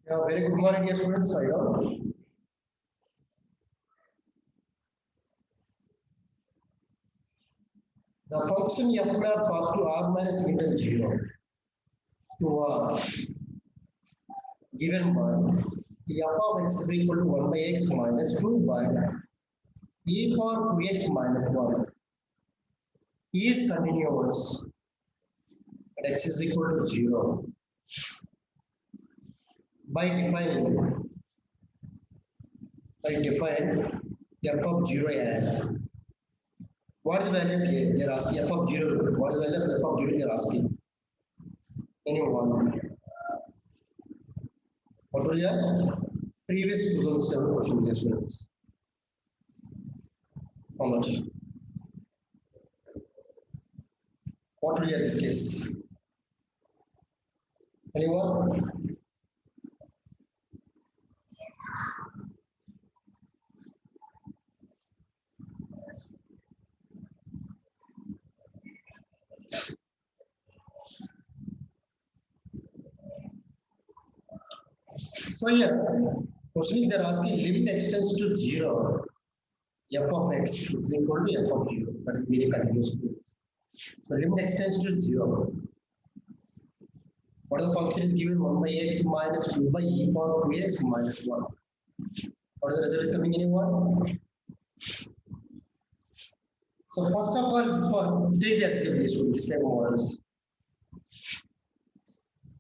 Yeah, very good morning, dear students. I know. The function f naught up to r minus integral 0 to given by f of x is equal to 1 by x minus 2 by e power 2x minus 1 is continuous at x is equal to 0 by defining f of 0 as what is the value here? They are asking f of 0. What is the value of f of 0? They are asking. Anyone? What was your previous 2007 question, dear students? How much? What will you this case? Anyone? So here, question is they're asking limit extends to 0. F of x is equal to f of 0. That is very continuous. So limit extends to 0. What is the function is given 1 by x minus 2 by e power 2x minus 1. What is the result is coming in 1? So first of all, this one, take the activity, so this type of models.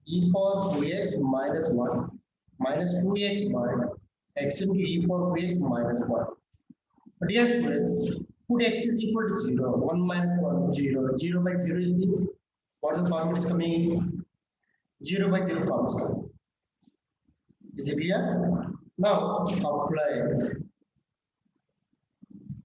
E power 2x minus 1 minus 2x by x into e power 2x minus 1. But dear students, put x is equal to 0, 1 minus 1, 0, 0 by 0 is what is the formula is coming in? 0 by 0 form is coming. Is it clear? Now apply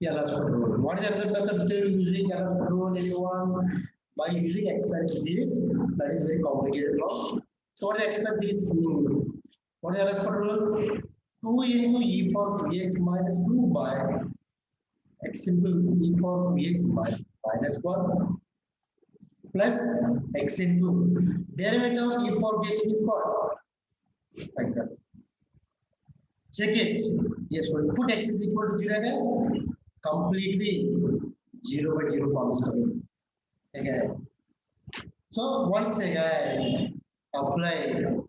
Yala's rule. What is the other method using Yala's rule? Anyone? By using expansion series, that is very complicated now. So what is the expansion series? What is Yala's rule? 2 into e power 3x minus 2 by x into e power 3x minus 1 plus x into derivative of e power 3x is what? Like that. Check it. Yes, we'll put x is equal to 0 again. Completely 0 by 0 form is coming again. So once again, apply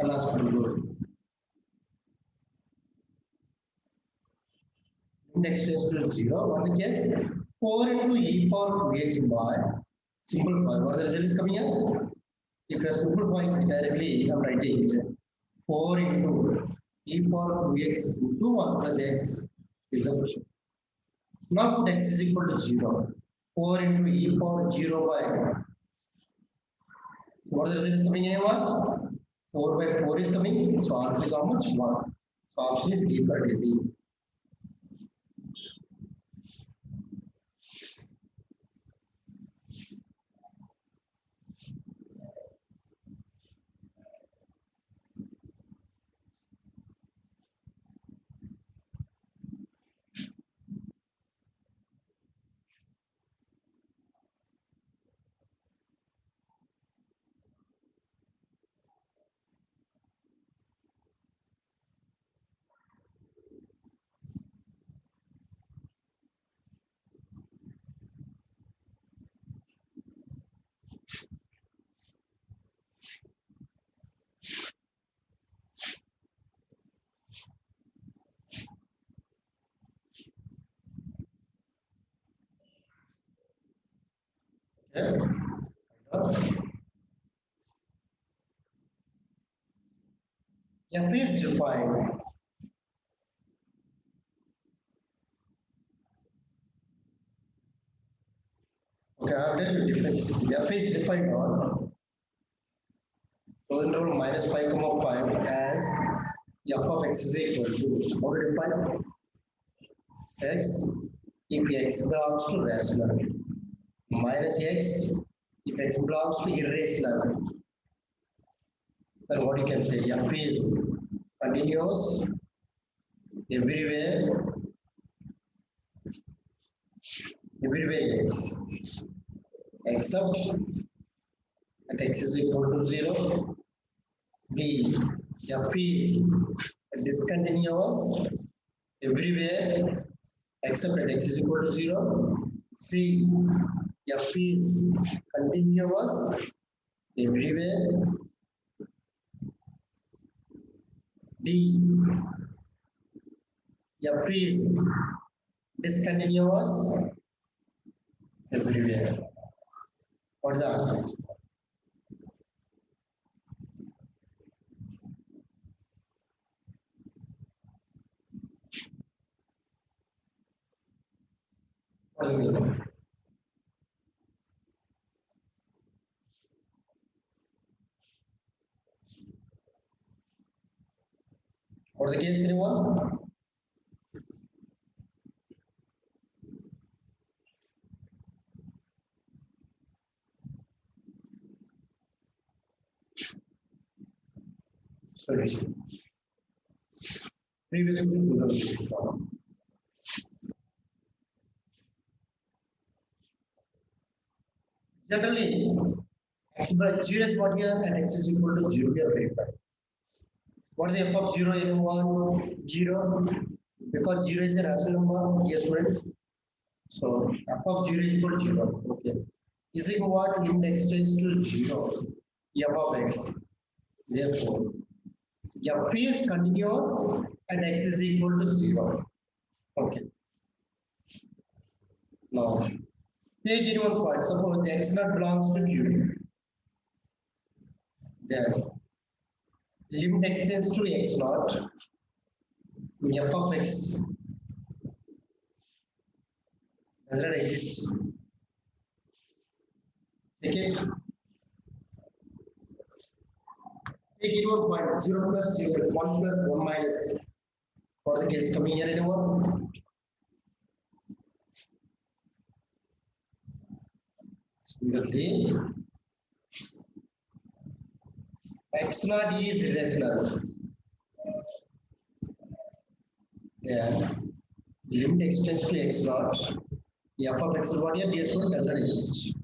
the last rule. Next is to 0. What is the case? 4 into e power 2x by simplify. What the result is coming here? If you are simplifying directly, I am writing 4 into e power 2x into 1 plus x is the question. Now put x is equal to 0. 4 into e power 0 by what is the result is coming in 1? 4 by 4 is coming. So answer is how much? 1. So option is D for D. Okay. F is defined. Okay, I have done the difference. F is defined on rule minus 5 comma 5 as f of x is equal to what we define x if x belongs to rational minus x if x belongs to irrational. Then what you can say f is continuous everywhere x except at x is equal to 0 D. F is discontinuous everywhere except at x is equal to 0. C. F is continuous everywhere. D. F is discontinuous everywhere. What is the answer? What is the meaning? What is the case, anyone? Solution. Previous question. Certainly, x by 0 what here and x is equal to 0 we are verified. What is the f of 0 in 1? 0. Because 0 is a rational number. Yes, students. So f of 0 is equal to 0. Okay. Is it what limit x tends to 0? F of x. Therefore, f is continuous and x is equal to 0. Okay. Now, take it one point. Suppose x naught belongs to Q. Then limit x tends to x naught. F of x does not exist. Second, take it one point. 0 plus 0 is 1 plus 1 minus. For the case coming here, anyone? Similarly, x naught is irrational. Then limit x tends to x naught. F of x is what here? DS one does not exist.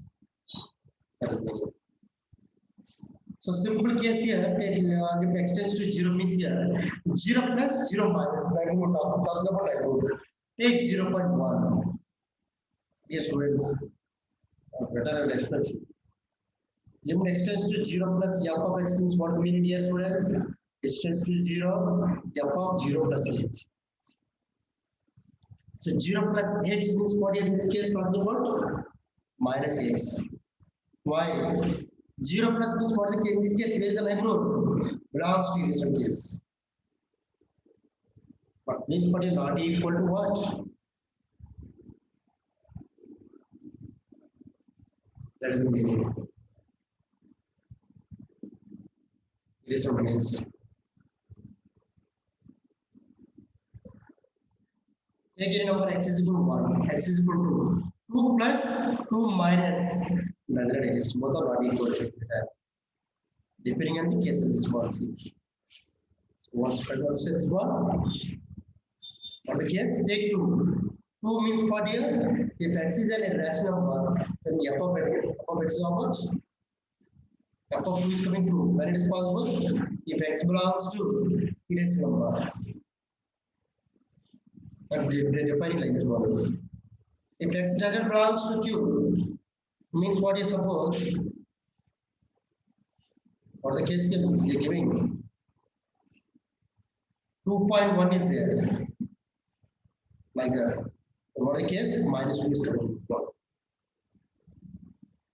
So simple case here, limit x tends to 0 means here 0 plus 0 minus. Like we were talking about, like take 0.1. Dear students, better an expression. Limit x tends to 0 plus f of x means what the meaning, dear students? X tends to 0, f of 0 plus h. So 0 plus h means what in this case talking about? Minus x. Why? 0 plus means what in this case? Where is the neighborhood? Belongs to irrational case. But means what is not equal to what? That is the meaning. Irrational means. Take any number x is equal to 1, x is equal to 2 plus 2 minus. Neither exists. Both are not equal to that. Depending on the cases, is what. So what's is 1? For the case, take 2. 2 means what here? If x is an irrational number, then f of x is how much? F of 2 is coming true. When it is possible? If x belongs to irrational number. But they define like this one. If x doesn't belongs to Q, means what you suppose? For the case they're giving 2.1 is there. Like that. For the case, minus 2 is coming.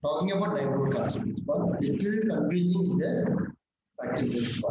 Talking about neighborhood concepts, but little confusing is there. Practice it.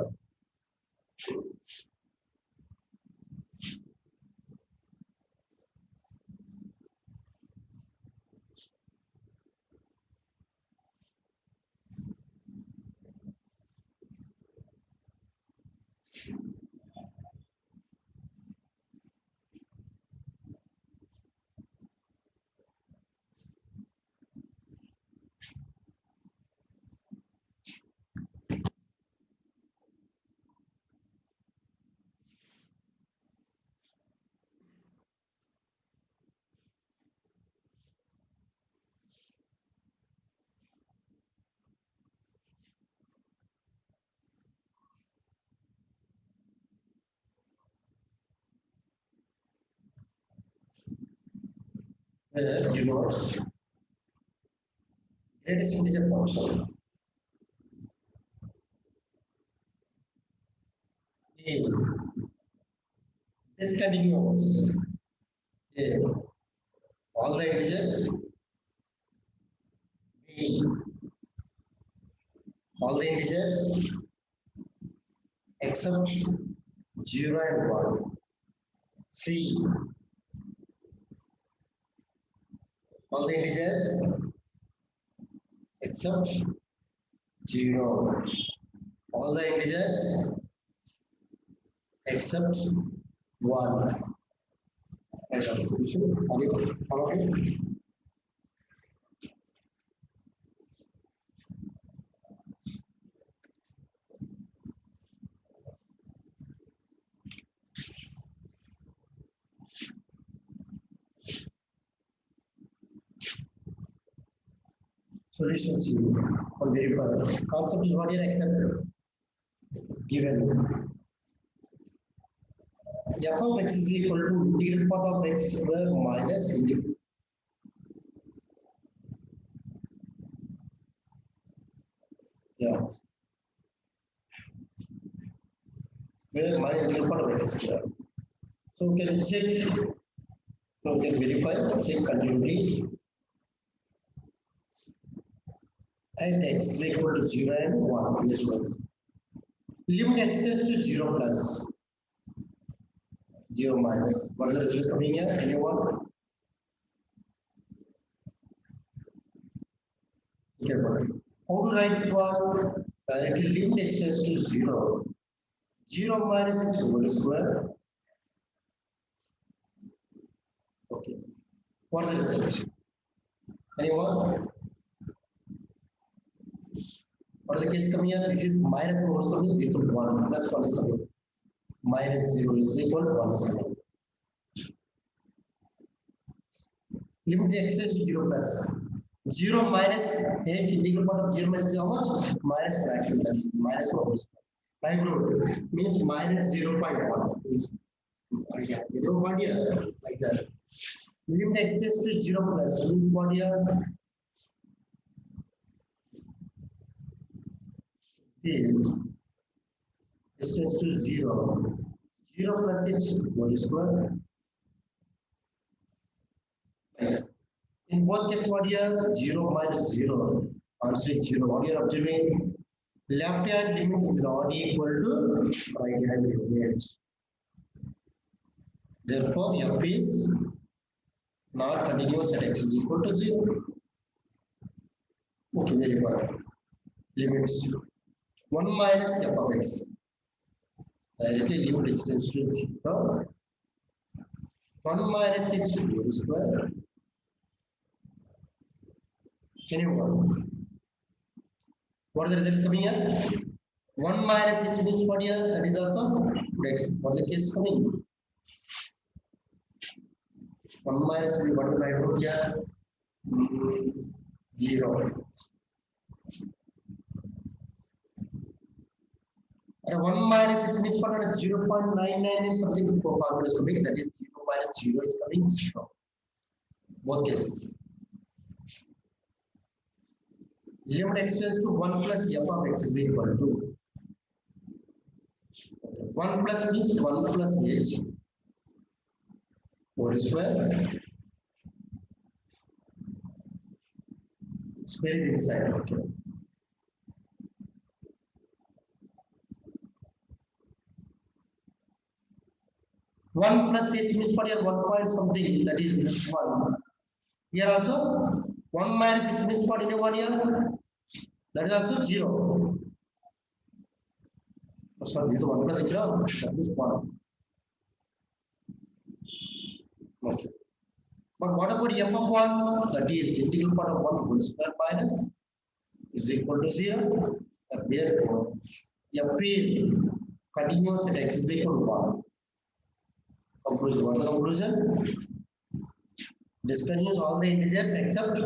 where denotes greatest integer function is discontinuous. A, all the integers. B, all the integers except 0 and 1. C, all the integers except 0. All the integers except 1. Right, solution. Are you following? Solutions or verify. Concept is what you accepted. Given f of x is equal to integral part of x square minus integral. Yeah. Square minus integral part of x square. So we can check. So we can verify. Check continuity. And x is equal to 0 and 1 in this one. Limit x tends to 0 plus 0 minus. What is the result coming here? Anyone? Okay, how to write this one? Directly limit x tends to 0. 0 minus x whole square. Okay. What is the result? Anyone? What is the case coming here? This is minus 4 is coming, this is 1, plus 1 is coming. Minus 0 is equal to 1 is coming. Limit the x tends to 0 plus. 0 minus h integral part of 0 minus how much? Minus fraction, minus 4 is by root means minus 0.1 means yeah, 0.1 here like that. Limit x tends to 0 plus means what here? Is x tends to 0. 0 plus h whole square. In both cases, what here? 0 minus 0. Answer is 0. What you are observing? Left hand limit is not equal to right hand limit. Therefore, f is not continuous at x is equal to 0. Okay, very good. Limits 1 minus f of x. Directly limit x tends to 0. 1 minus h whole square. Anyone? What is the result coming here? 1 minus h means what here? That is also x. What is the case coming? 1 minus h, what will I wrote here? 0. And 1 minus h means what? 0.99 and something formula is coming. That is 0 minus 0 is coming 0. Both cases. Limit x tends to 1 plus f of x is equal to 1 plus means 1 plus h whole square. Square is inside. Okay. One plus h means for your 1 point something, that is 1. Here also 1 minus h means for in 1 here, that is also 0. So this is 1 plus h, that is 1. Okay. But what about f of 1? That is integral part of 1 whole square minus is equal to 0. Therefore, f is continuous at x is equal to 1. Conclusion. What is the conclusion? Discontinuous all the integers except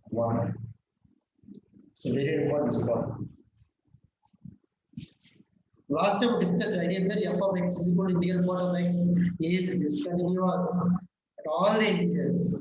1. So very important this one. Last time we discussed ideas that f of x is equal to integral part of x is discontinuous all the integers.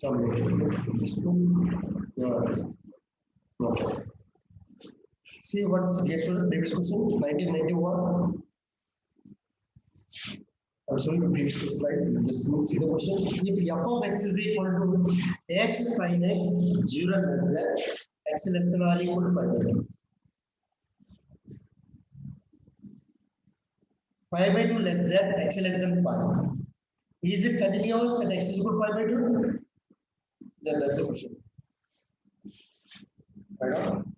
Okay. See what's the previous question? 1991. I'm showing the previous slide. Just see the question. If f of x is equal to x sin x 0 less than x less than or equal to 5 by 2 less than x less than 5. Is it continuous and x is equal to 5 by 2? Then that's the question. Right on.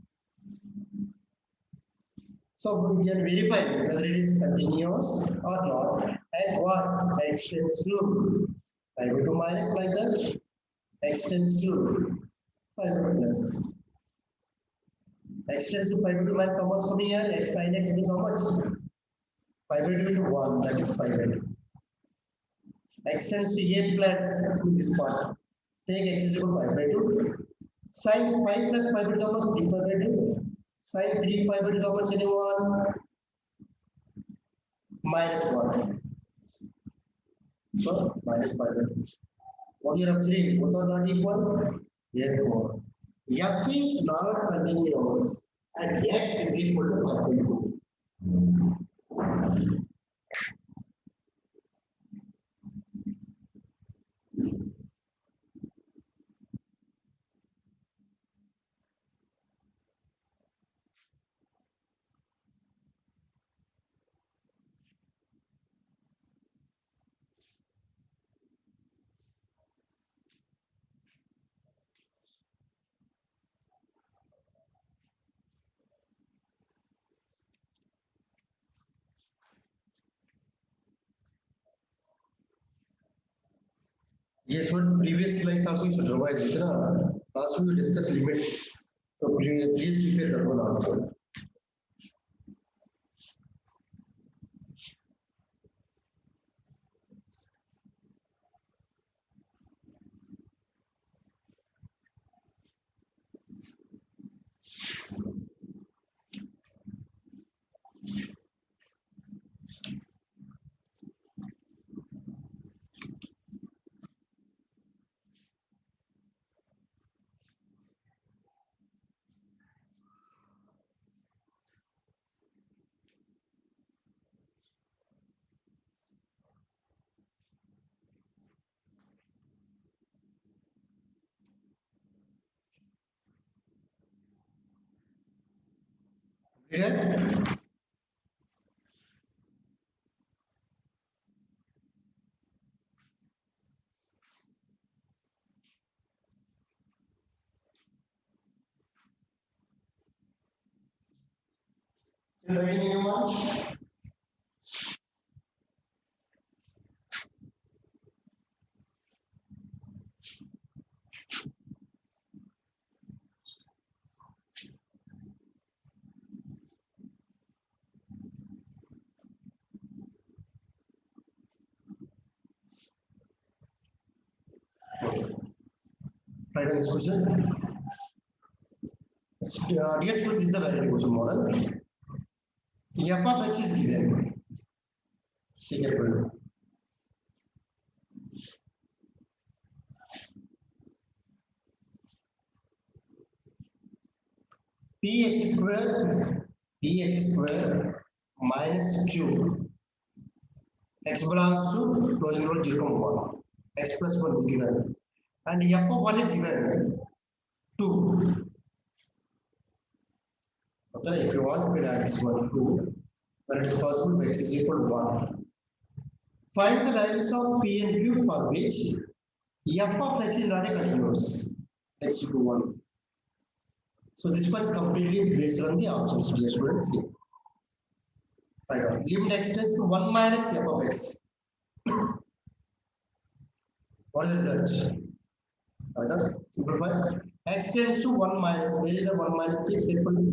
So we can verify whether it is continuous or not, and what x tends to 5 by 2 minus like that, x tends to 5 by 2 plus. X tends to 5 by 2 minus how much coming here? X sin x means how much? 5 by 2 into 1, that is 5 by 2. X tends to a plus this part. Take x is equal to 5 by 2. Sin 5 plus 5 by 2 is how much? 3 pi by 2. Sin 3 pi by 2 is how much? Anyone? Minus 1. So minus 5 by 2. What you are observing? Both are not equal. Therefore, f is not continuous and x is equal to 5 by 2. Yes, what previous slides also you should revise it. Last week we discussed limit. So please keep it that one also. Yeah. You writing anyone? Right on this question. Dear student, this is the variable question model. F of x is given. See carefully. px square minus q. X belongs to closing rule 0, x plus 1 is given, and f of 1 is given 2. Okay, if you want, we can add this one 2, but it is possible x is equal to 1. Find the values of p and q for which f of x is not a continuous, x equal to 1. So this one is completely based on the options, dear students. Right. Limit x tends to 1 minus f of x. What is that? Right. Simplify. X tends to 1 minus. Where is the 1 minus? See carefully.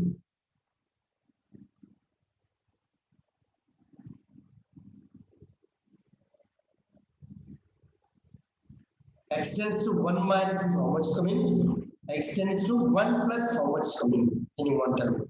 X tends to 1 minus is how much coming? X tends to 1 plus how much coming in one term?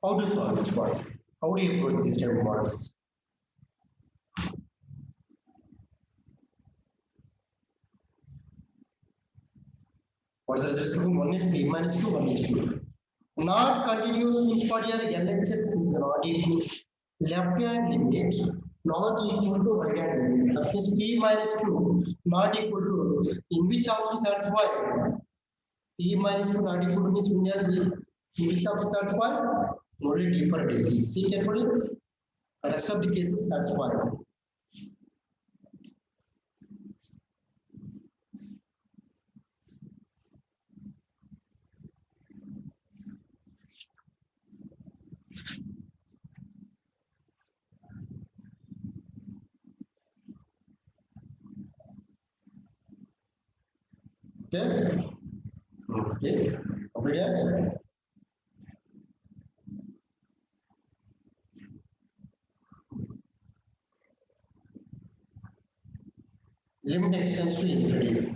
How to solve this one? How do you approach these type of models? What is the result? 1 is p minus 2, 1 is 2. Not continuous means for your LHS is not equal. Left hand limit not equal to right hand limit. That means p minus 2 not equal to, in which of the satisfied? P minus 2 not equal to means in which of the satisfied? Only differentiability. See carefully. The rest of the cases satisfied. Okay. Okay. Over here. Limit extends to infinity.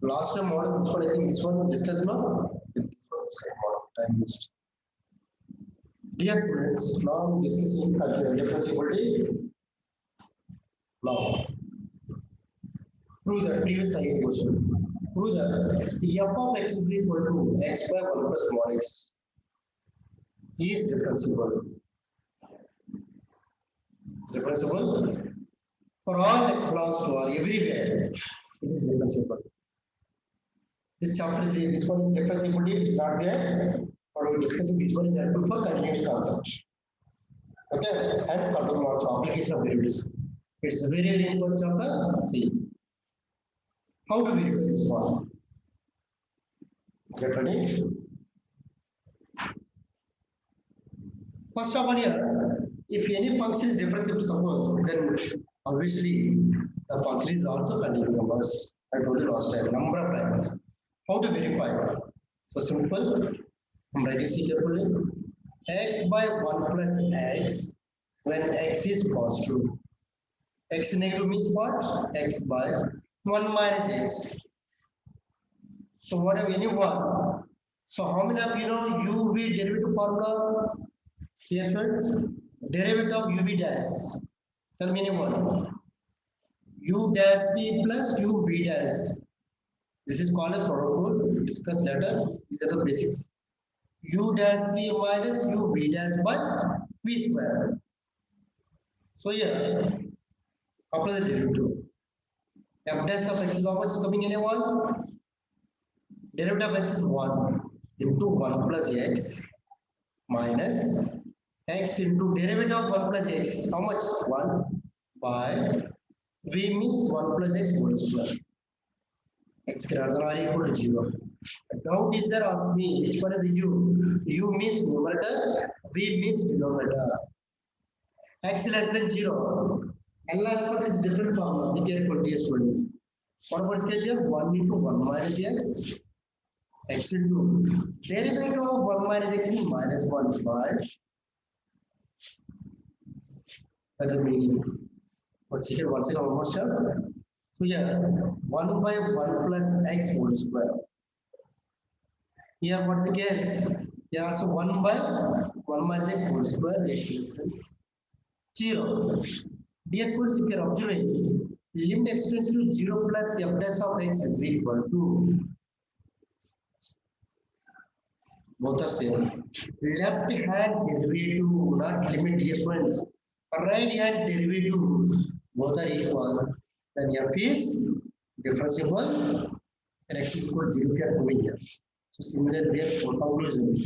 Last time model, this one, I think this one discussed now. This one is model time used. Dear students, now we discussing differentiability. Now, prove that previous I question. Prove that f of x is equal to x by 1 plus mod x is differentiable. Differentiable for all x belongs to R everywhere. It is differentiable. This chapter is this one differentiability is not there. Or we discussing this one is helpful for continuous concept. Okay, and further also application of derivatives. It's a very, very important chapter. See, how do we revise this one? Get ready. First of all, here, if any function is differentiable, suppose, then obviously the function is also continuous numbers. I told you last time, number of times. How to verify? So simple. I'm writing it carefully. X by 1 plus x when x is positive. X negative means what? X by 1 minus x. So what have anyone? So how many of you know UV derivative formula? Yes, friends. Derivative of UV dash. Tell me anyone. U dash V plus UV dash. This is called a product rule. Discuss later. These are the basics. U dash V minus UV dash by V square. So here, apply the derivative. F dash of x is how much coming anyone? Derivative of x is 1 into 1 plus x minus x into derivative of 1 plus x. How much? 1 by v means 1 plus x whole square. X greater than or equal to 0. Doubt is there, ask me which one is the u? U means numerator, v means denominator. X less than 0. L as for this different formula. Be careful, dear students. What about this case here? 1 into 1 minus x. X into derivative of 1 minus x is minus 1 by. That is meaning. One second, one more step. So here 1 by 1 plus x whole square. Here what's the case? Here also 1 by 1 minus x whole square is equal to 0. Dear students, if you are observing, limit x tends to 0 plus f dash of x is equal to both are same. Left hand derivative, not limit, dear students. Right hand derivative, both are equal. Then f is differentiable and x is equal to 0 we are doing here. So similarly, we have for conclusion.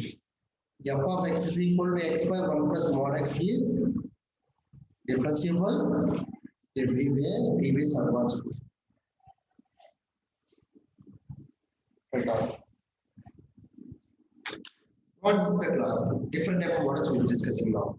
F of x is equal to x by 1 plus mod x is differentiable everywhere, previous advanced question. What is the class? Different type of models we'll be discussing now.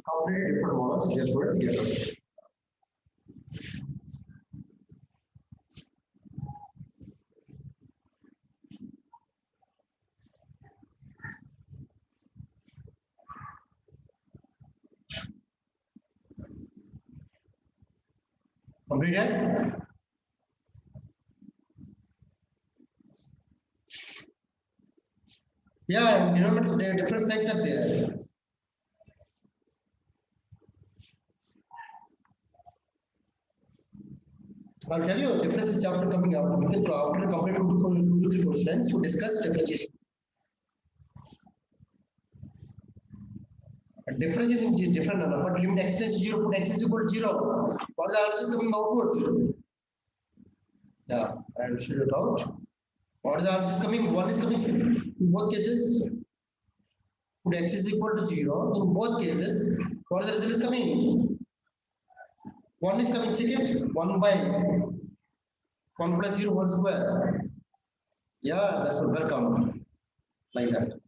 Completely different models, just words here. Completed? Yeah, you know, the different sides are there. I'll tell you, differences chapter coming up within after complete 2 to 3 questions to discuss differentiation. Differentiation is different, but limit x tends to 0, put x is equal to 0. What are the answers coming outward? Yeah, I'll show you it out. What is the answers coming? One is coming in both cases. Put x is equal to 0. In both cases, what is the result is coming? One is coming, check it. 1 by 1 plus 0 whole square. Yeah, that's what welcome. Like that.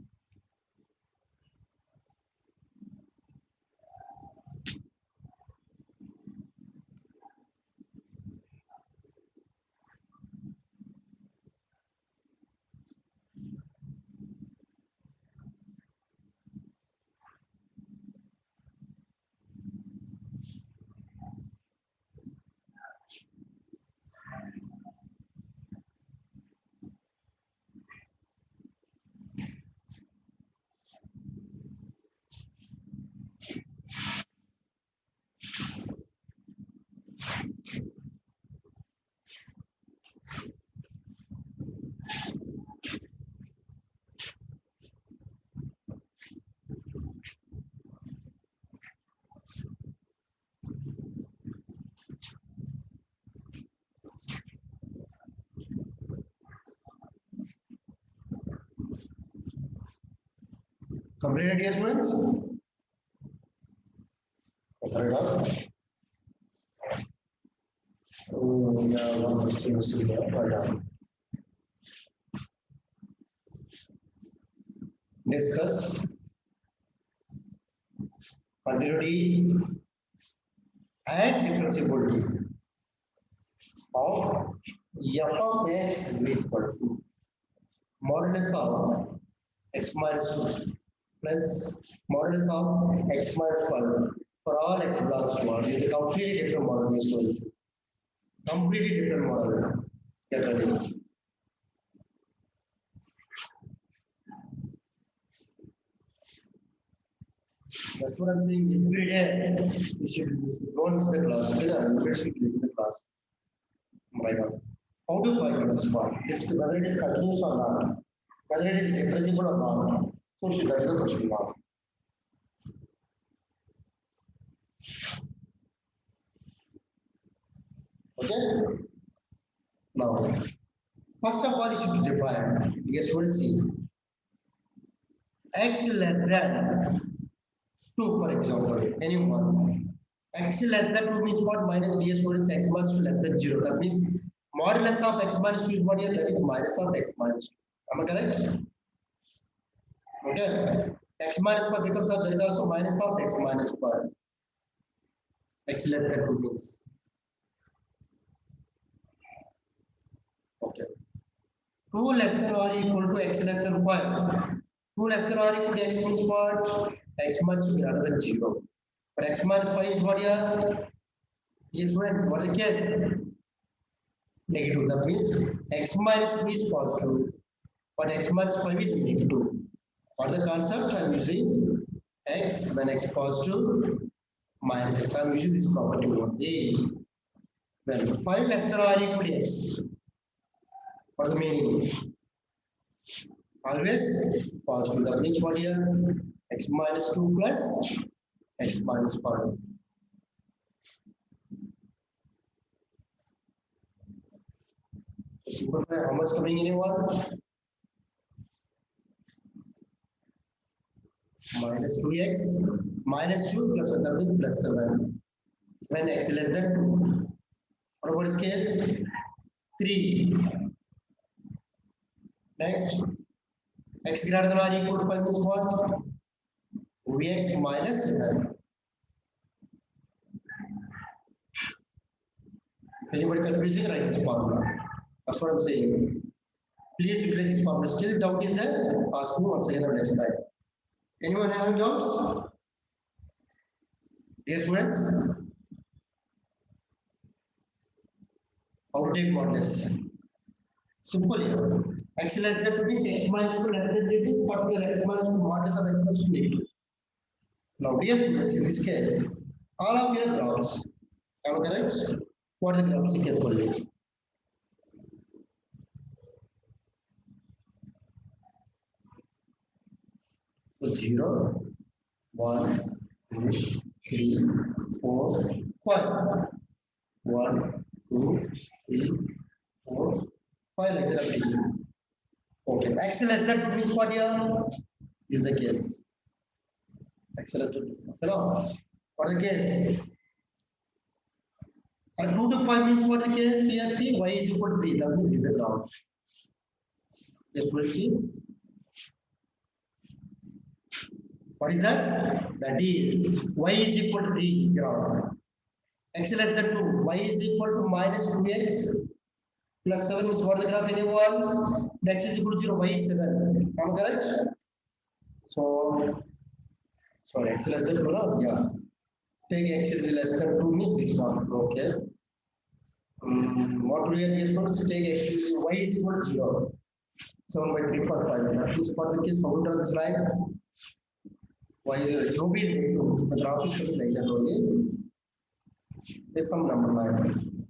Completed, dear students? Oh, yeah, one question is still there, but discuss continuity and differentiability of f of x is equal to modulus of x minus 2 plus modulus of x minus 1 for all x belongs to 1 is a completely different model. These two. Completely different model. Get ready. That's what I'm saying. Every day, don't miss the class. Okay, you should miss the class. My God. How to find this one? Whether it is continuous or not, whether it is differentiable or not. So that is the question mark. Okay. Now, first of all, you should define. Yes, what is it? X less than 2, for example, any one. X less than 2 means what? Minus, dear students, x minus 2 less than 0. That means modulus of x minus 2 is what here? That is minus of x minus 2. Am I correct? Okay. X minus pi becomes of, there is also minus of x minus pi. X less than 2 means. Okay. 2 less than or equal to x less than 5. 2 less than or equal to x means what? X minus 2 greater than 0. But x minus 5 is what here? Yes, friends, what is the case? Negative. That means x minus 2 is positive, but x minus 5 is negative. For the concept, I am using x when x positive minus x. I am using this property only. Then 5 less than or equal to x. What is the meaning? Always positive. That means what here? X minus 2 plus x minus 5. Simplify how much coming in one? Minus 2x minus 2 plus 1, that means plus 7. When x less than 2. What about this case? 3. Next, x greater than or equal to 5 means what? Vx minus 7. If anybody confusing, write this formula. That's what I'm saying. Please replace this formula. Still doubt is there? Ask me once again on next slide. Anyone having doubts? Dear students, how to take modulus? Simple here. X less than 2 means x minus 2 less than 3 means particular x minus 2 modulus of x equals to negative. Now, dear students, in this case, all of your graphs, am I correct? What are the graphs carefully? So 0, 1, 2, 3, 4, 5. 1, 2, 3, 4, 5 like that. Okay, x less than 2 means what here? Is the case. X less than 2. Hello? What is the case? And 2 to 5 means what is the case? Here, see, y is equal to 3. That means this is a graph. Yes, we'll see. What is that? That is y is equal to 3 graph. X less than 2. Y is equal to minus 2x plus 7 is what the graph anyone? X is equal to 0. Y is 7. Am I correct? So, sorry, x less than 2. No? Yeah. Take x is less than 2 means this one. Okay. What we are here first? Take x is y is equal to 0. 7 by 3.5. That means for the case, how to draw this line? Y is 0. Slope is negative. The graph is coming like that only. Take some number line.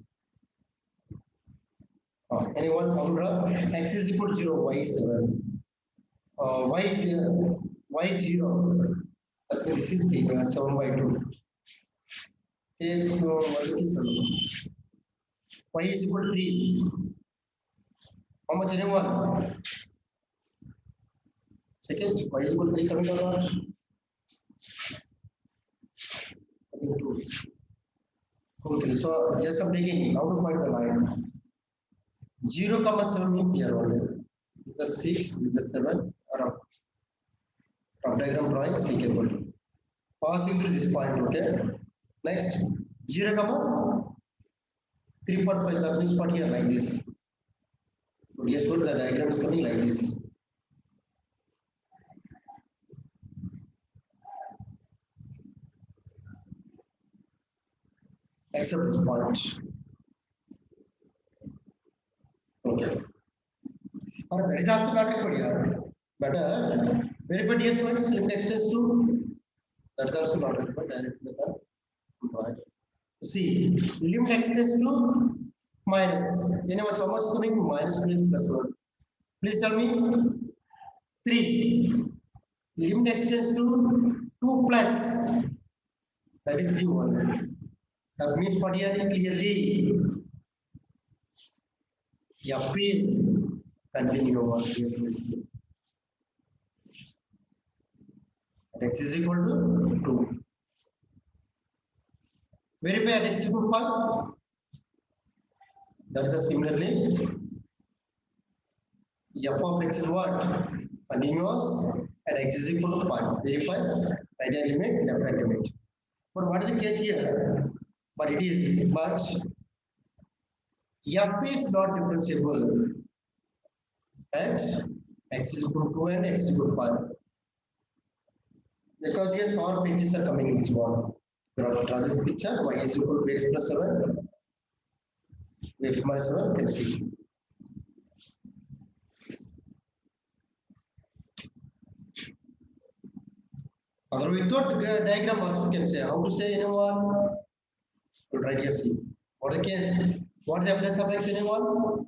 Anyone how to draw? X is equal to 0. Y is 7. Y is 0. That means this is 7 by 2. Okay, so what is 7? Y is equal to 3. How much anyone? Second, y is equal to 3 coming down. I think 2. Okay, so just I'm taking how to find the line. 0, 7 means here only. With the 6, with the 7, around. From diagram drawing, see carefully. Passing through this point, okay? Next, 0, 3.5, that means what here like this. So guess what? The diagram is coming like this. Except this point. Okay. Or that is also not required here. Better. Very good, yes, friends. Limit extends to. That's also not required. Direct method. Right. See, limit extends to minus. Anyone, how much is coming? Minus 2x plus 1. Please tell me. 3. Limit extends to 2 plus. That is 3 1. That means what here clearly F is continuous. at x is equal to 2. Verify at x is equal to 5. That is a similarly f of x is what? Continuous and x is equal to 5. Verify, right limit, left hand limit. But what is the case here? But it is, but f is not differentiable at x is equal to 2 and x is equal to 5. Because yes, all pages are coming in this one. You have to draw this picture, y is equal to x plus 7, x minus 7, can see. Other without diagram also can say. How to say anyone? To write here see. What the case? What is the place of x anyone?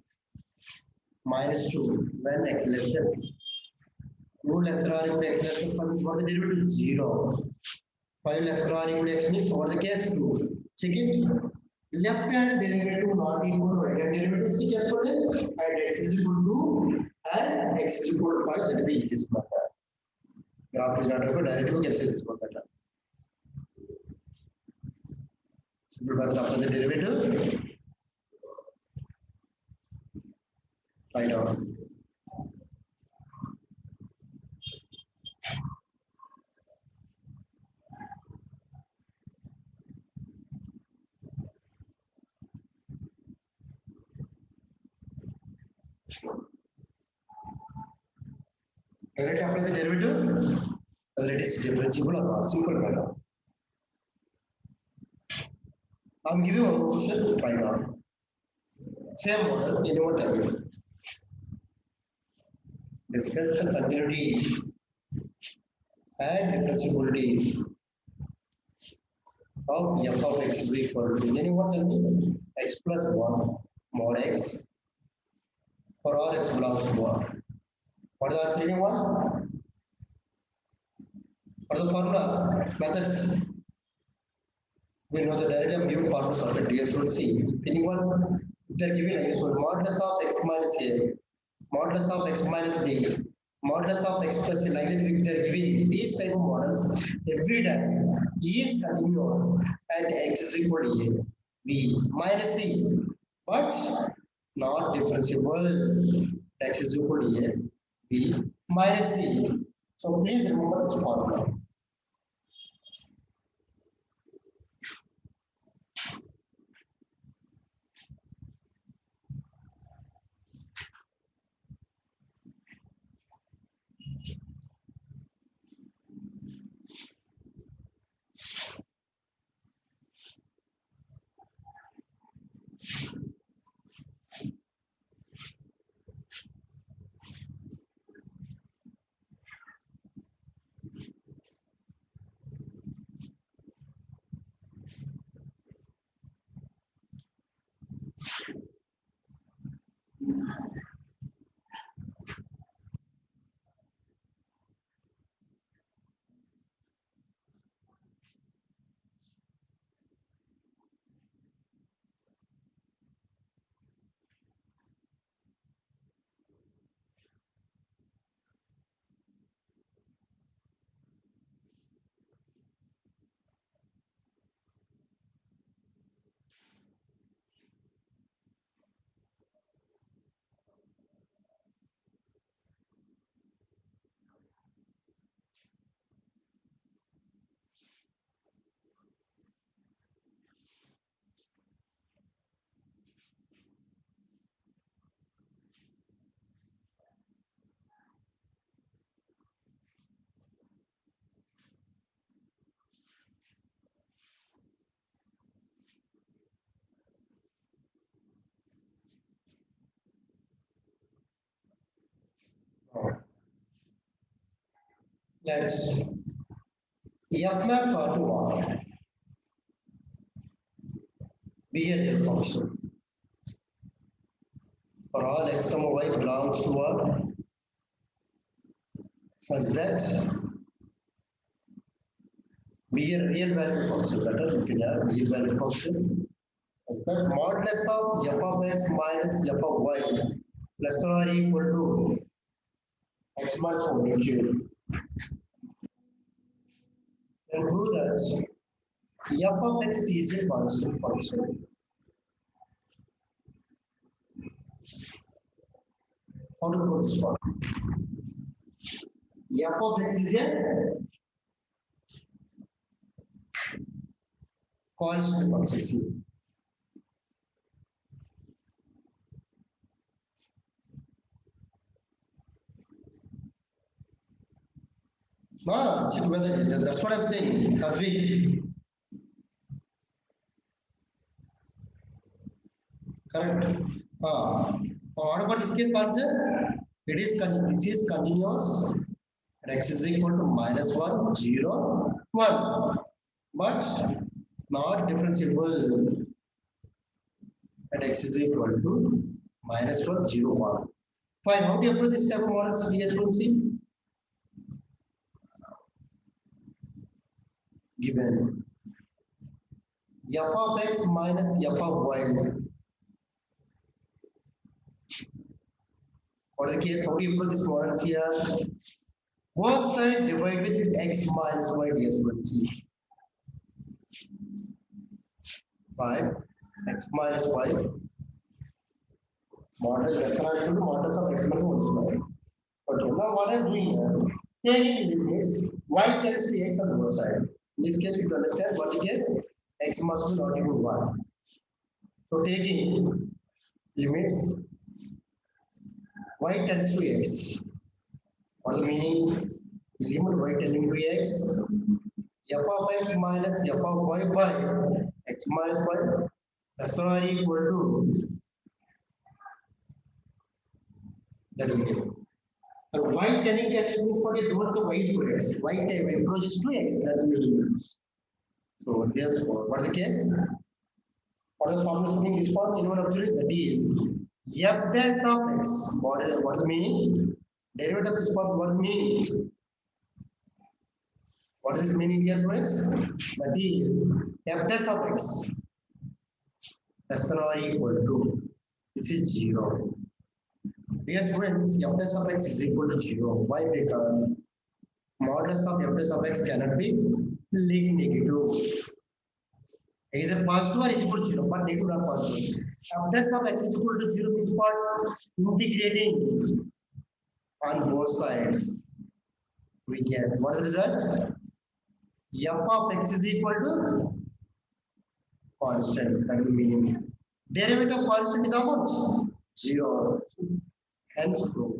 Minus 2 when x less than 2 less than or equal to x less than 5 is what the derivative is 0. 5 less than or equal to x means what the case 2. Check it. Left hand derivative not equal to right hand derivative is equal and x is equal to and x is equal to 5. That is the easiest method. Graph is not equal directly we can say this one better. Simple method after the derivative. Write down. Correct after the derivative, whether it is differentiable or not, simple matter. I'm giving one question, try now. Same model, in what time? Discuss the continuity and differentiability of f of x is equal to anyone tell me x plus 1 mod x for all x belongs to 1. What is the answer anyone? What is the formula? Methods. We know the directly I'm giving formulas of it. Yes, we'll see. If anyone, if they're giving a useful modulus of x minus a, modulus of x minus b, modulus of x plus a, like that, if they're giving these type of models, every time is continuous and x is equal to a, b minus c, but not differentiable. X is equal to a, b minus c. So please remember this formula. Let's f map for to what? Be a real function. For all x comma y belongs to what? Such that be a real value function. Better we can have real value function. Such that modulus of f of x minus f of y less than or equal to x minus omni cube. and prove that f of x is a constant function. How to prove this one? F of x is a constant function. See. No, that's what I'm saying. Sadhvi. Correct. What about this case concept? This is continuous. X is equal to -1, 0, 1. But not differentiable at x is equal to -1, 0, 1. Fine. How do you approach this type of models? We will see. Given f of x minus f of y. What is the case? How do you approach this models here? Both sides divide with x minus y ds1c. 5 x minus y model less than or equal to modulus of x minus 1 square. Okay, now what I'm doing here, taking limits y tends to x on both sides. In this case, you understand what it is, x must be not equal to 1. So taking limits y tends to x. What is the meaning? Limit y tending to x, f of x minus f of y by x minus y less than or equal to that is it. And y tending to x means forget towards y is to x. Y approaches to x. That means. So therefore, what is the case? What is the formula for this form? Anyone observe? That is f dash of x. What is the meaning? Derivative of this form. What means? What is meaning here, students? That is f dash of x less than or equal to, this is 0. Dear students, f dash of x is equal to 0. Why? Because modulus of f dash of x cannot be negative. Is a positive or is equal to 0, but negative or positive. F dash of x is equal to 0 means for integrating on both sides. We get what is the result? F of x is equal to constant. That will mean derivative of constant is how much? 0. Hence proof.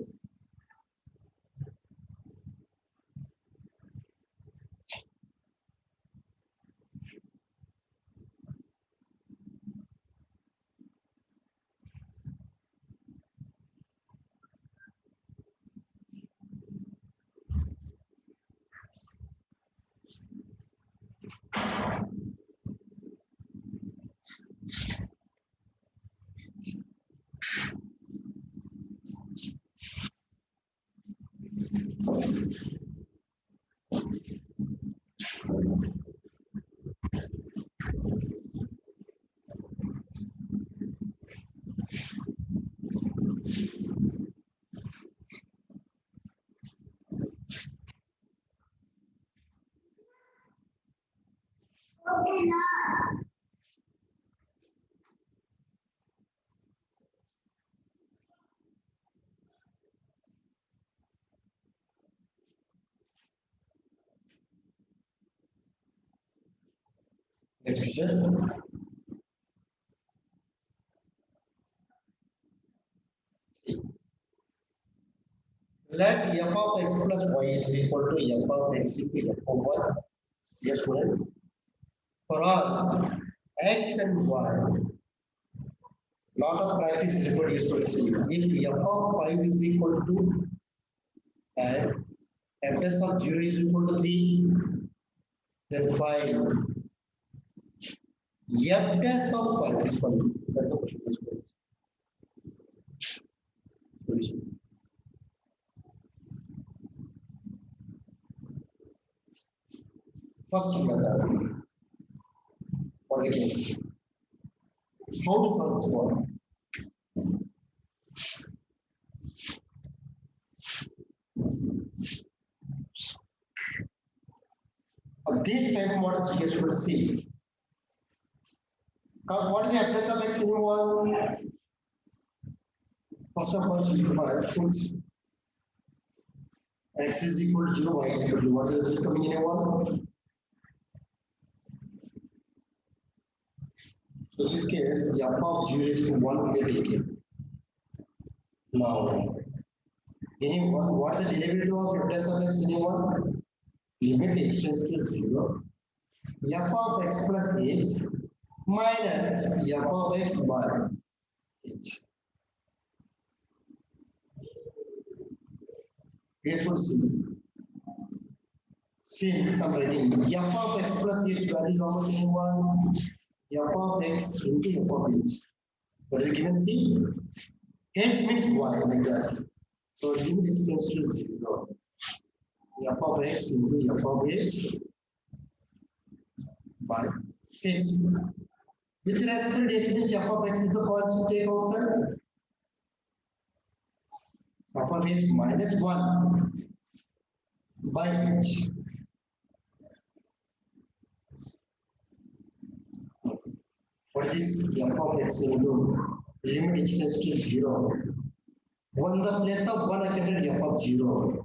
Next question. Let f of x plus y is equal to f of x equal to f of y. Yes, students. For all x and y, lot of practice is required. Yes, students. If f of 5 is equal to and f dash of 0 is equal to 3, then 5 f dash of 5 is equal to. That's the question. Solution. First method. For the case. How to solve this problem? These type of models we should see. What is the address of x anyone? First of all, we put x is equal to 0, y is equal to 1. What is this coming in a 1? So in this case, the f of 0 is 1 we are taking. Now, anyone, what is the derivative of address of x anyone? Limit x tends to 0. F of x plus x minus f of x by h. Here's what see. Since I'm writing f of x plus h value is how much in 1? F of x into f of h. What is given? C. H means y, like that. So limit x tends to 0. F of x into f of h by h. With respect to h means f of x is the constant take outside. F of h minus 1 by h. What is this? F of x into limit h tends to 0. 1 the place of 1 I can write f of 0.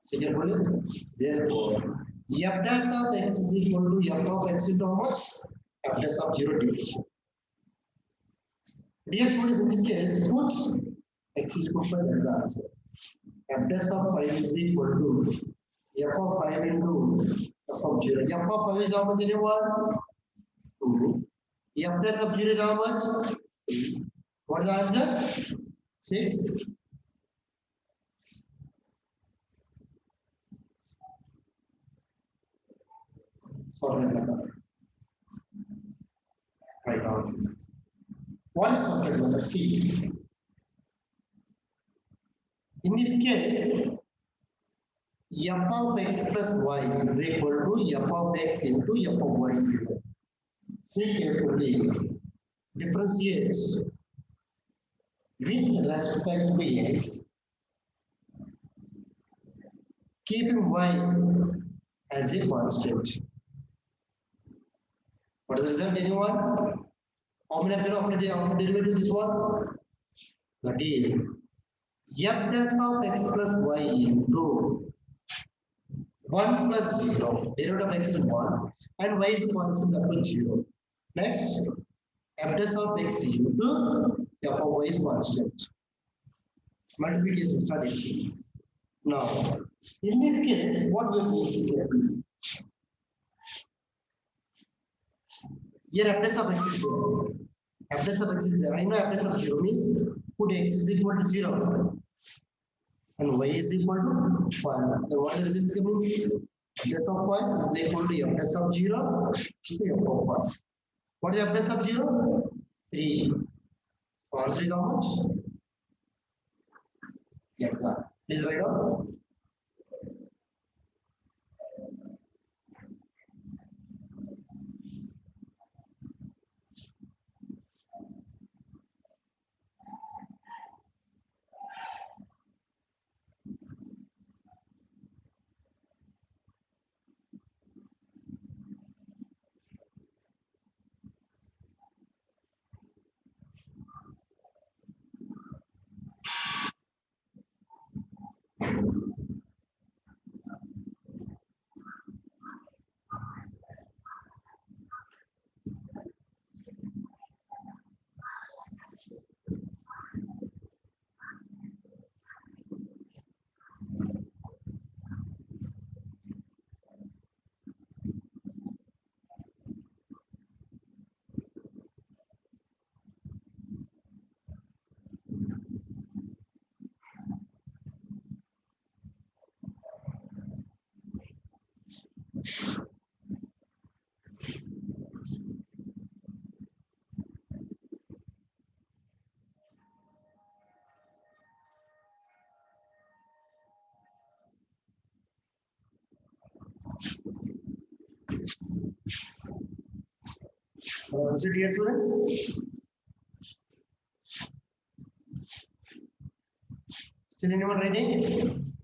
Second one, therefore, f dash of x is equal to f of x into how much? F dash of 0 division. Dear students, in this case, put x is equal to the answer. F dash of 5 is equal to f of 5 into f of 0. F of 5 is how much? 1, 2. F dash of 0 is how much? 3. What is the answer? 6. Solvent method. Right now. What is solvent method? C. In this case, f of x plus y is equal to f of x into f of y is equal. See carefully. Differentiate with respect to x, keeping y as a constant. What is the result, anyone? How many of you know derivative this one? That is f dash of x plus y into 1 plus 0. Derivative of x is 1 and y is constant, that will 0. Next, f dash of x into f of y is constant. Multiplication started. Now, in this case, what will we see here, please? Here f dash of x is 0. F dash of x is 0. I know f dash of 0 means put x is equal to 0 and y is equal to 1. Then what is the result? F dash of 1 is equal to f dash of 0 to f of 1. What is f dash of 0? 3. So answer is how much? Yeah, please write down. Is it here, students? Still anyone writing?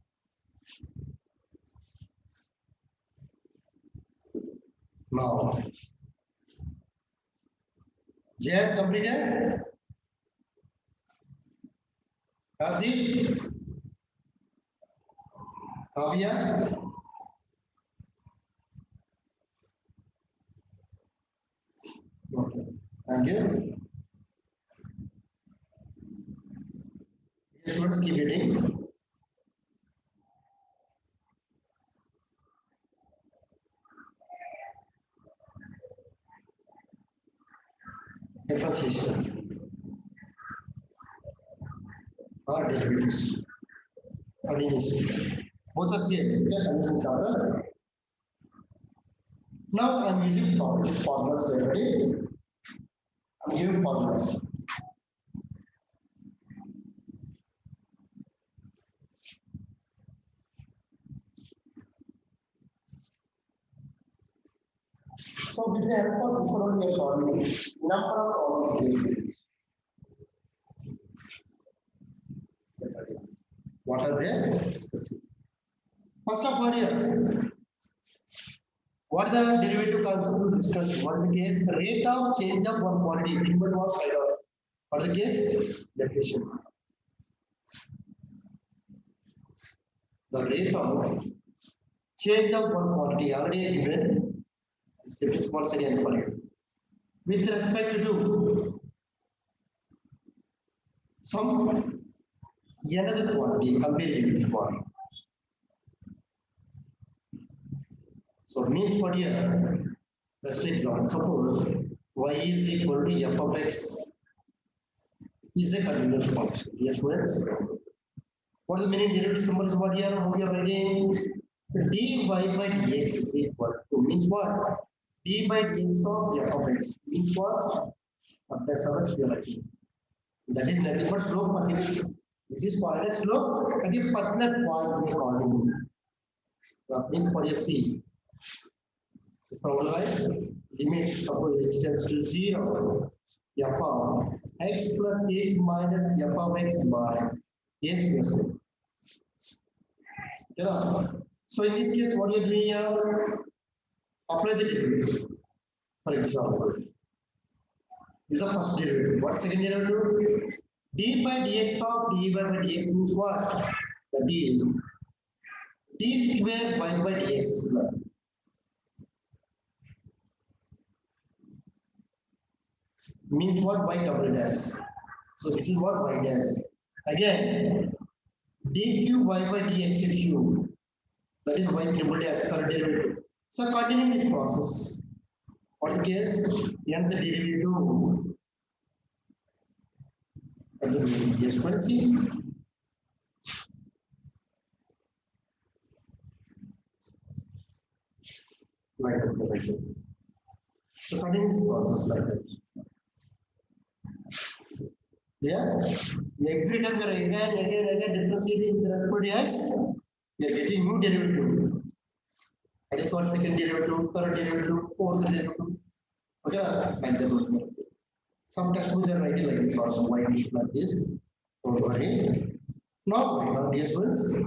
Jay completed. Karthik, Kavya. Okay, thank you. Students, keep reading. Differentiation or derivatives. Continuation. Both are same. Okay, and each other. Now I'm using formulas directly. I'm giving formulas. So with the help of this one, we are solving number of problems. What are they discussing? First of all, here, what the derivative concept we discussed? What is the case? Rate of change of one quantity. Input was find out. What is the case? Definition. The rate of change of one quantity already given. This is once again for you. With respect to some another quantity comparing this one. So it means what here? Let's take example. Suppose y is equal to f of x is a continuous function. Yes, students. What is the meaning derivative symbols what here? How we are writing? dy by dx is equal to means what? D by dx of f of x means what? Plus of x we are writing. That is nothing but slope particular. This is called as slope at a particular point we are calling. That means for a c. This problem right? Limit suppose x tends to 0. F of x plus h minus f of x by h plus a. Yeah. So in this case, what you are doing here? Apply the derivative. For example, this is the first derivative. What second derivative? D by dx of dy by dx means what? That is d square y by dx square. Means what? Y double dash. So this is what y dash. Again, dq y by dx is cube. That is y triple dash third derivative. So continuing this process. What is the case? Nth derivative. That's the meaning. Yes, what is it? Like that. So continuing this process like that. Yeah, every time we are again differentiating with respect to x, we are getting new derivative. That is called second derivative, third derivative, fourth derivative. Okay, like that. Some textbooks are writing like this also, why we should like this. Don't worry. Now, dear students,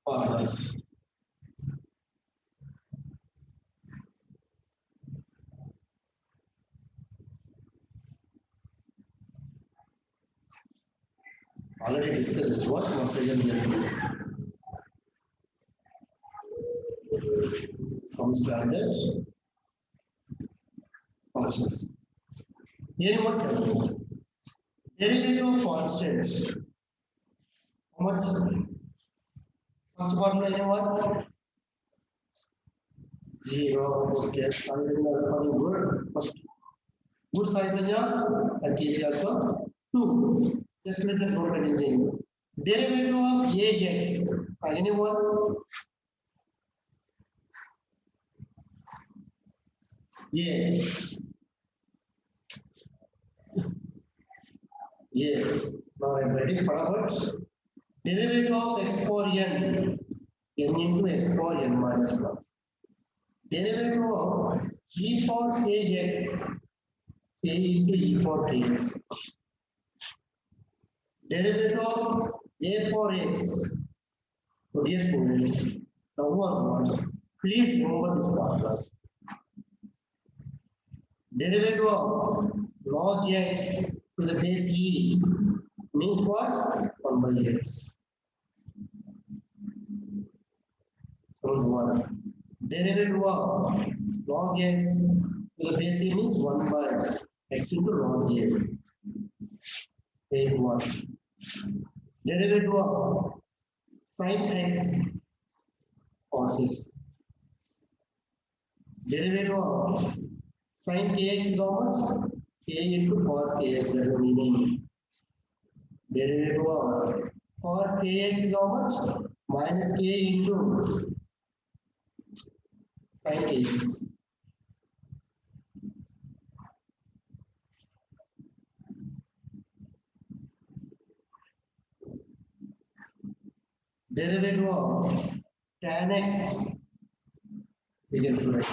formulas. Already discussed this one, once again we are doing some standard functions. Here what derivative of constant. How much? First formula is what? 0. Okay. Size is good. First good size is and kg also 2. Just listen, don't anything. Derivative of ax. Anyone? Yeah. Yeah. Now I'm ready for what? Derivative of x for n into x for n minus 1. Derivative of e for ax a into e for ax. Derivative of a for x. So dear students, now onwards, please remember this formulas. Derivative of log x to the base e means what? 1 by x. So 1. Derivative of log x to the base e means 1 by x into log a. Page 1. Derivative of sin x cos x. Derivative of sin kx is how much? K into cos kx, that is the meaning. Derivative of cos kx is how much? Minus k into sin kx. Derivative of tan x secant square x.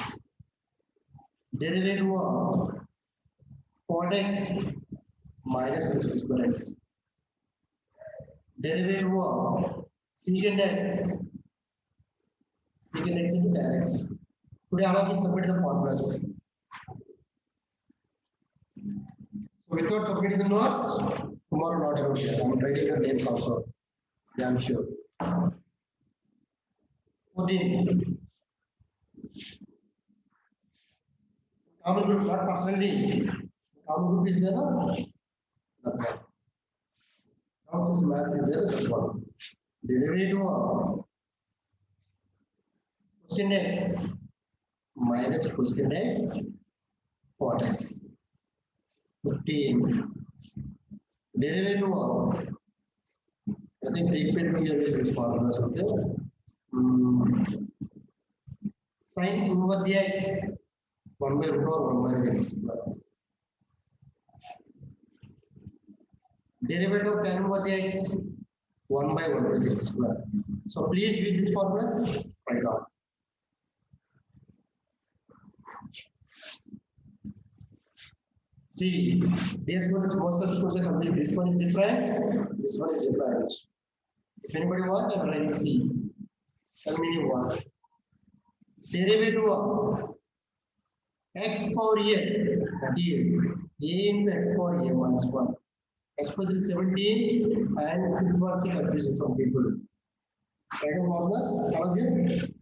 Derivative of cot x minus cosec square x. Derivative of secant x into tan x. Today all of you submit the formulas. So without submitting the notes, tomorrow not around here. I'm writing the names also. Yeah, I'm sure. 14. Common group, not personally. Common group is there, no? Okay. Now this mass is there, that one. Derivative of cosine x minus cosine x cot x. 15. Derivative of, I think repeat here is this formula, okay? Sin inverse x 1 by root over 1 by x square. Derivative of tan inverse x 1 by 1 plus x square. So please use these formulas right now. See, dear students, most of the students are complete. This one is different. This one is different. If anybody wants, I will write C. Tell me what. Derivative of x power a, that is a into x power a minus 1. Especially 17 and 51 confuses some people. Right of formulas, all of you?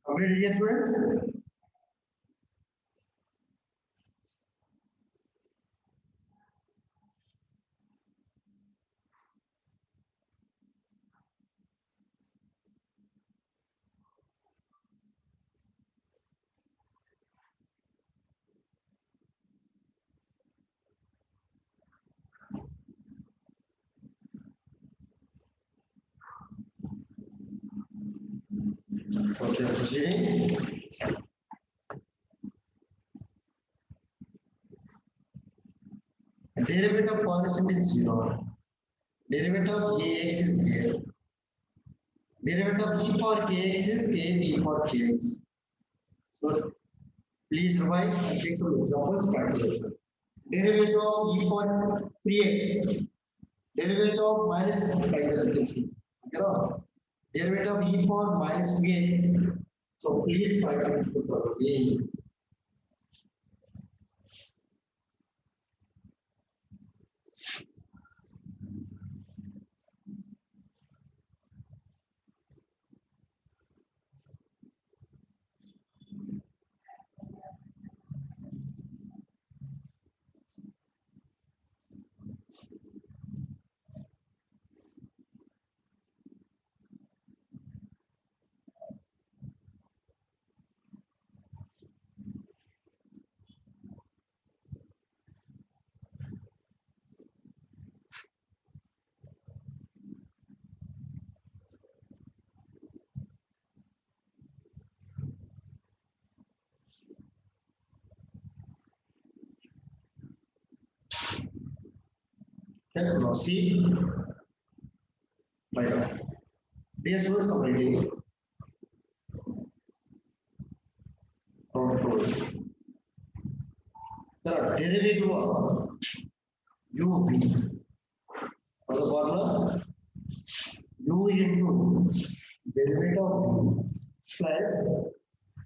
Completed, dear students? Okay, proceeding. Derivative of constant is 0. Derivative of ax is here. Derivative of e power kx is k e power kx. So please revise and take some examples, practice. Derivative of e power 3x. Derivative of minus, like that you can see. You know, derivative of e power minus 2x. So please practice thoroughly. Okay, now see, right now. Dear students of reading, there are derivative of uv. What is the formula? U into derivative of v plus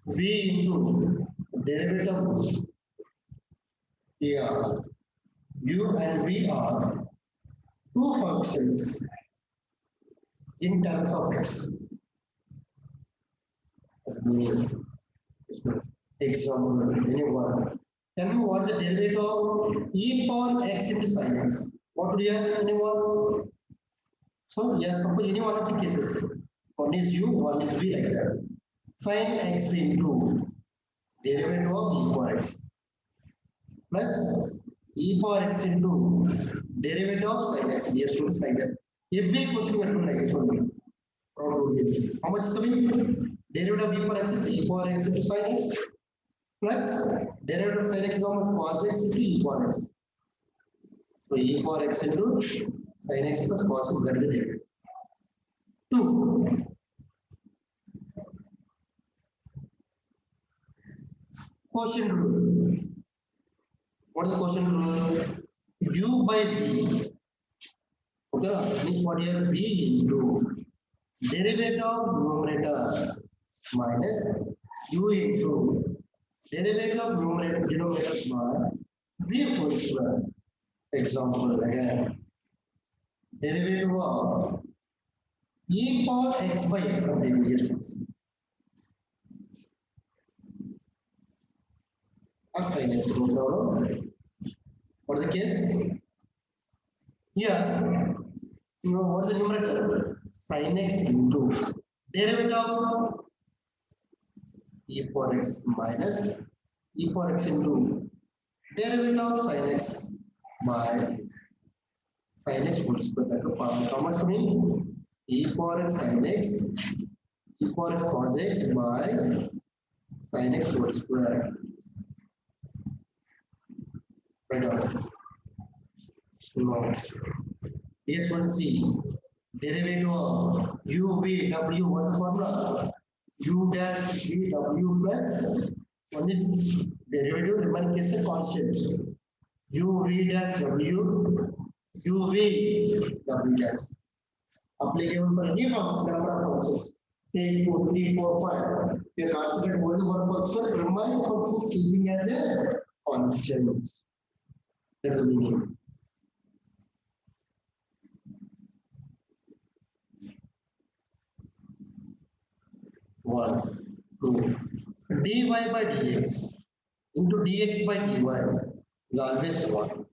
v into derivative of ar. U and v are two functions in terms of x. Example, anyone. Tell me what the derivative of e power x into sin x. What do you have, anyone? So yes, suppose any one of the cases. One is u, one is v, like that. Sin x into derivative of e power x plus e power x into derivative of sin x. Yes, students, like that. Every question we are doing like this only. How much is coming? Derivative of e power x is e power x into sin x plus derivative of sin x is how much? Cos x into e power x. So e power x into sin x plus cos x, that is the derivative. 2. Quotient rule. What is the quotient rule? U by v. Okay, means what here? V into derivative of numerator minus u into derivative of numerator denominator by v whole square. Example again. Derivative of e power x by x of derivative or sin x. No problem. What is the case? Here, you know what is the numerator? Sin x into derivative of e power x minus e power x into derivative of sin x by sin x whole square. That will form how much coming? E power x sin x, e power x cos x by sin x whole square. Right on. Notes. Yes, one C. Derivative of u v w. What is the formula? U dash v w plus one is derivative remain case a constant. U v dash w u v w dash. Applicable for any function, number of functions. Take 2, 3, 4, 5. We are considering only one function. Remain functions keeping as a constant. That's the meaning. One, two. Dy by dx into dx by dy is always one.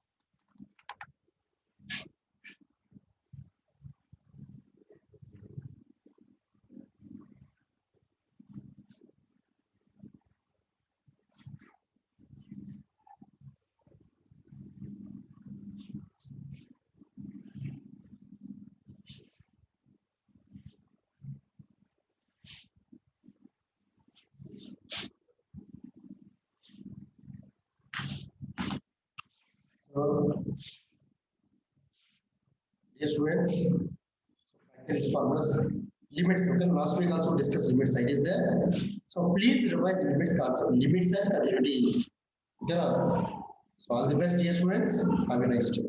So Yes, students. Practice formulas. Limits. Okay, last week also discussed limits ideas there. So please revise limits concept, limits and continuity. Okay. So all the best, dear students. Have a nice day.